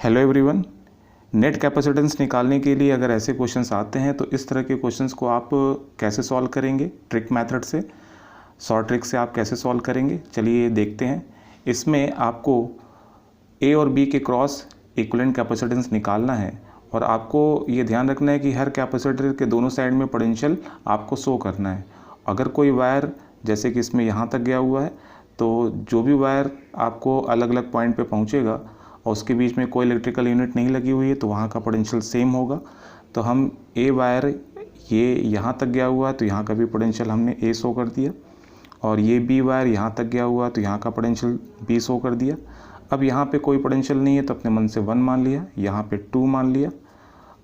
Hello everyone. Net capacitance निकालने के लिए अगर ऐसे क्वेश्चंस आते हैं तो इस तरह के क्वेश्चंस को आप कैसे सॉल्व करेंगे, ट्रिक मेथड से, शॉर्ट ट्रिक से आप कैसे सॉल्व करेंगे, चलिए देखते हैं। इसमें आपको ए और बी के क्रॉस इक्विवेलेंट कैपेसिटेंस निकालना है और आपको ये ध्यान रखना है कि हर कैपेसिटर के दोनों साइड में पोटेंशियल आपको शो करना है। अगर कोई वायर जैसे कि इसमें यहाँ तक गया हुआ है तो जो भी वायर आपको अलग अलग पॉइंट पे पहुँचेगा और उसके बीच में कोई इलेक्ट्रिकल यूनिट नहीं लगी हुई है तो वहाँ का पोटेंशियल सेम होगा। तो हम ए वायर ये यहाँ तक गया हुआ है तो यहाँ का भी पोटेंशियल हमने ए शो कर दिया, और ये बी वायर यहाँ तक गया हुआ है तो यहाँ का पोटेंशियल बी शो कर दिया। अब यहाँ पे कोई पोटेंशियल नहीं है तो अपने मन से 1 मान लिया, यहाँ पे 2 मान लिया।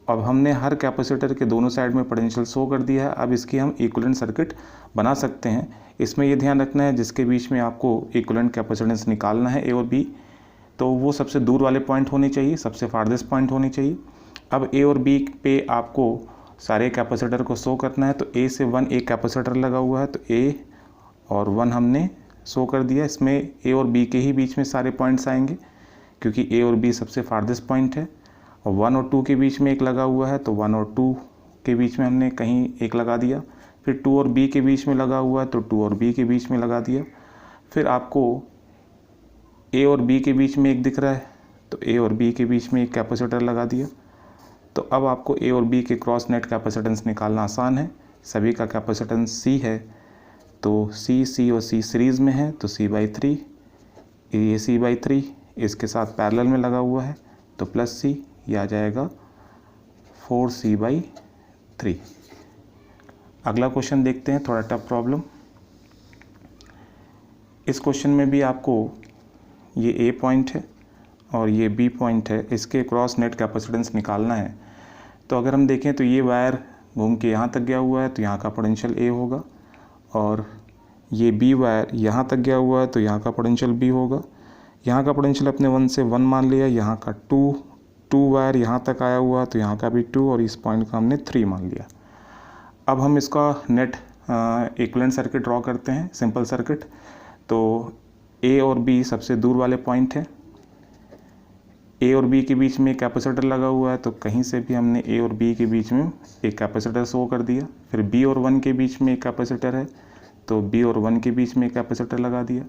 अब हमने हर कैपेसिटर के दोनों साइड में पोटेंशियल शो कर दिया है। अब इसकी हम इक्विवेलेंट सर्किट बना सकते हैं। इसमें ये ध्यान रखना है जिसके बीच में आपको इक्विवेलेंट कैपेसिटेंस निकालना है ए और बी, तो वो सबसे दूर वाले पॉइंट होने चाहिए, सबसे फारदेस्ट पॉइंट होने चाहिए। अब ए और बी पे आपको सारे कैपेसिटर को शो करना है। तो ए से 1 एक कैपेसिटर लगा हुआ है तो ए और 1 हमने शो कर दिया। इसमें ए और बी के ही बीच में सारे पॉइंट्स आएंगे क्योंकि ए और बी सबसे फारदेस्ट पॉइंट है। और 1 और 2 के बीच में एक लगा हुआ है तो 1 और 2 के बीच में हमने कहीं एक लगा दिया। फिर 2 और बी के बीच में लगा हुआ है तो 2 और बी के बीच में लगा दिया। फिर आपको ए और बी के बीच में एक दिख रहा है तो ए और बी के बीच में एक कैपेसिटर लगा दिया। तो अब आपको ए और बी के क्रॉस नेट कैपेसिटेंस निकालना आसान है। सभी का कैपेसिटेंस सी है तो सी और सी सीरीज़ में है तो C/3, ये C/3 इसके साथ पैरेलल में लगा हुआ है तो प्लस सी, ये आ जाएगा 4C/3। अगला क्वेश्चन देखते हैं, थोड़ा टफ प्रॉब्लम। इस क्वेश्चन में भी आपको ये ए पॉइंट है और ये बी पॉइंट है, इसके क्रॉस नेट कैपेसिटेंस निकालना है। तो अगर हम देखें तो ये वायर घूम के यहाँ तक गया हुआ है तो यहाँ का पोटेंशियल ए होगा, और ये बी वायर यहाँ तक गया हुआ है तो यहाँ का पोटेंशियल बी होगा। यहाँ का पोटेंशियल अपने 1 से 1 मान लिया, यहाँ का 2 वायर यहाँ तक आया हुआ है तो यहाँ का भी 2 और इस पॉइंट का हमने 3 मान लिया। अब हम इसका नेट इक्विवेलेंट सर्किट ड्रॉ करते हैं, सिंपल सर्किट। तो ए और बी सबसे दूर वाले पॉइंट हैं। ए और बी के बीच में एक कैपेसिटर लगा हुआ है तो कहीं से भी हमने ए और बी के बीच में एक कैपेसिटर शो कर दिया। फिर बी और 1 के बीच में एक कैपेसिटर है तो बी और 1 के बीच में एक कैपेसिटर लगा दिया।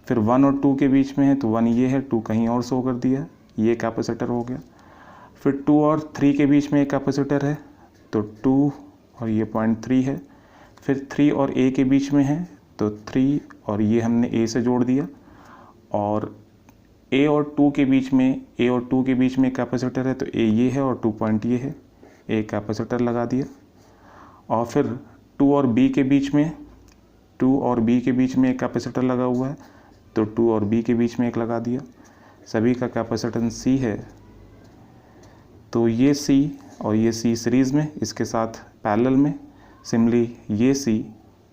फिर 1 और 2 के बीच में है तो 1 ये है, 2 कहीं और शो कर दिया, ये कैपेसिटर हो गया। फिर 2 और 3 के बीच में एक कैपेसिटर है तो 2 और ये पॉइंट 3 है। फिर 3 और ए के बीच में है तो 3 और ये हमने ए से जोड़ दिया। और ए और 2 के बीच में एक कैपेसिटर है तो ए ये है और 2 पॉइंट ये है, एक कैपेसिटर लगा दिया। और फिर 2 और बी के बीच में एक कैपेसिटर लगा हुआ है तो 2 और बी के बीच में एक लगा दिया। सभी का कैपेसिटेंस सी है तो ये सी और ये सी सीरीज़ में इसके साथ पैरेलल में, सिमिलरली ये सी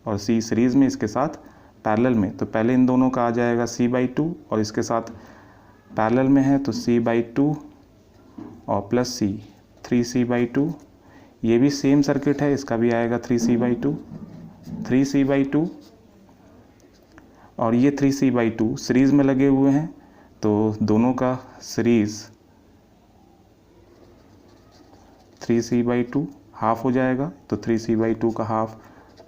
और सी सीरीज़ में इसके साथ पैरेलल में। तो पहले इन दोनों का आ जाएगा C/2 और इसके साथ पैरेलल में है तो C/2 और प्लस सी 3C/2। ये भी सेम सर्किट है, इसका भी आएगा 3C/2 और ये 3C/2 सीरीज़ में लगे हुए हैं तो दोनों का सीरीज़ 3C/2 हाफ हो जाएगा तो 3C/2 का हाफ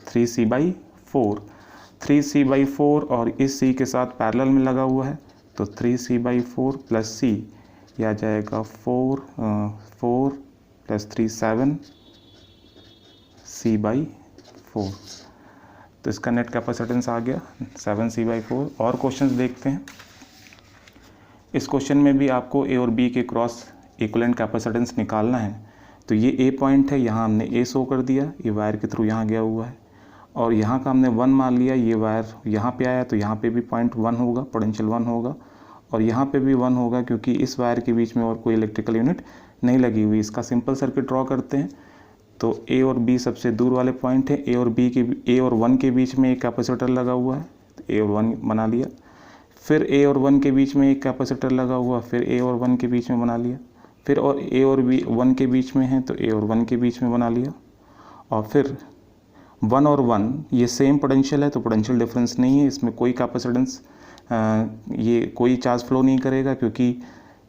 3C/4। 3C/4 और इस C के साथ पैरेलल में लगा हुआ है तो 3C/4 प्लस C, यह आ जाएगा 4 प्लस 3 7 C/4। तो इसका नेट कैपेसिटेंस आ गया 7C/4। और क्वेश्चंस देखते हैं। इस क्वेश्चन में भी आपको ए और बी के क्रॉस इक्विवेलेंट कैपेसिटेंस निकालना है। तो ये ए पॉइंट है, यहाँ हमने ए शो कर दिया, ये वायर के थ्रू यहाँ गया हुआ है, और यहाँ का हमने 1 मान लिया। ये वायर यहाँ पे आया तो यहाँ पे भी पॉइंट 1 होगा, पोटेंशियल 1 होगा, और यहाँ पे भी 1 होगा क्योंकि इस वायर के बीच में और कोई इलेक्ट्रिकल यूनिट नहीं लगी हुई। इसका सिंपल सर्किट ड्रॉ करते हैं। तो ए और बी सबसे दूर वाले पॉइंट है। ए और 1 के बीच में एक कैपेसिटर लगा हुआ है तो ए और 1 बना लिया। फिर ए और 1 के बीच में एक कैपेसिटर लगा हुआ, फिर ए और 1 के बीच में बना लिया। फिर और ए और बी 1 के बीच में है तो ए और 1 के बीच में बना लिया। और फिर 1 और 1 ये सेम पोटेंशियल है तो पोटेंशियल डिफरेंस नहीं है, इसमें कोई कैपेसिटेंस ये कोई चार्ज फ्लो नहीं करेगा क्योंकि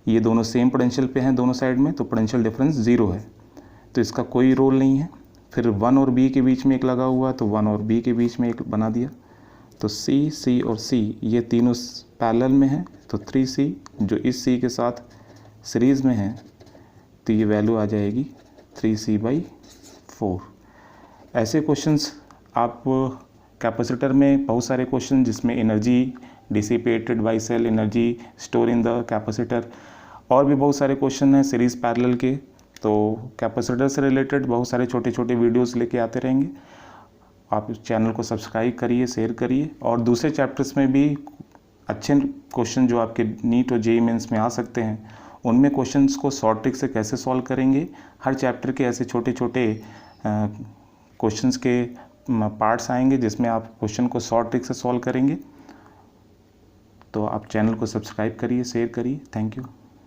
ये दोनों सेम पोटेंशियल पे हैं दोनों साइड में, तो पोटेंशियल डिफरेंस 0 है, तो इसका कोई रोल नहीं है। फिर 1 और B के बीच में एक लगा हुआ, तो 1 और B के बीच में एक बना दिया। तो C और C ये तीनों पैरेलल में हैं, तो 3C जो इस C के साथ सीरीज़ में है, तो ये वैल्यू आ जाएगी 3C/4। ऐसे क्वेश्चंस आप कैपेसिटर में बहुत सारे क्वेश्चन जिसमें energy dissipated by cell, energy store in the capacitor, और भी बहुत सारे क्वेश्चन हैं सीरीज़ पैरेलल के। तो कैपेसिटर से रिलेटेड बहुत सारे छोटे छोटे वीडियोस लेके आते रहेंगे। आप इस चैनल को सब्सक्राइब करिए, शेयर करिए, और दूसरे चैप्टर्स में भी अच्छे क्वेश्चन जो आपके नीट और जेईई मेंस में आ सकते हैं, उनमें क्वेश्चंस को शॉर्ट ट्रिक से कैसे सॉल्व करेंगे, हर चैप्टर के ऐसे छोटे छोटे क्वेश्चंस के पार्ट्स आएंगे जिसमें आप क्वेश्चन को शॉर्ट ट्रिक से सॉल्व करेंगे। तो आप चैनल को सब्सक्राइब करिए, शेयर करिए। Thank you.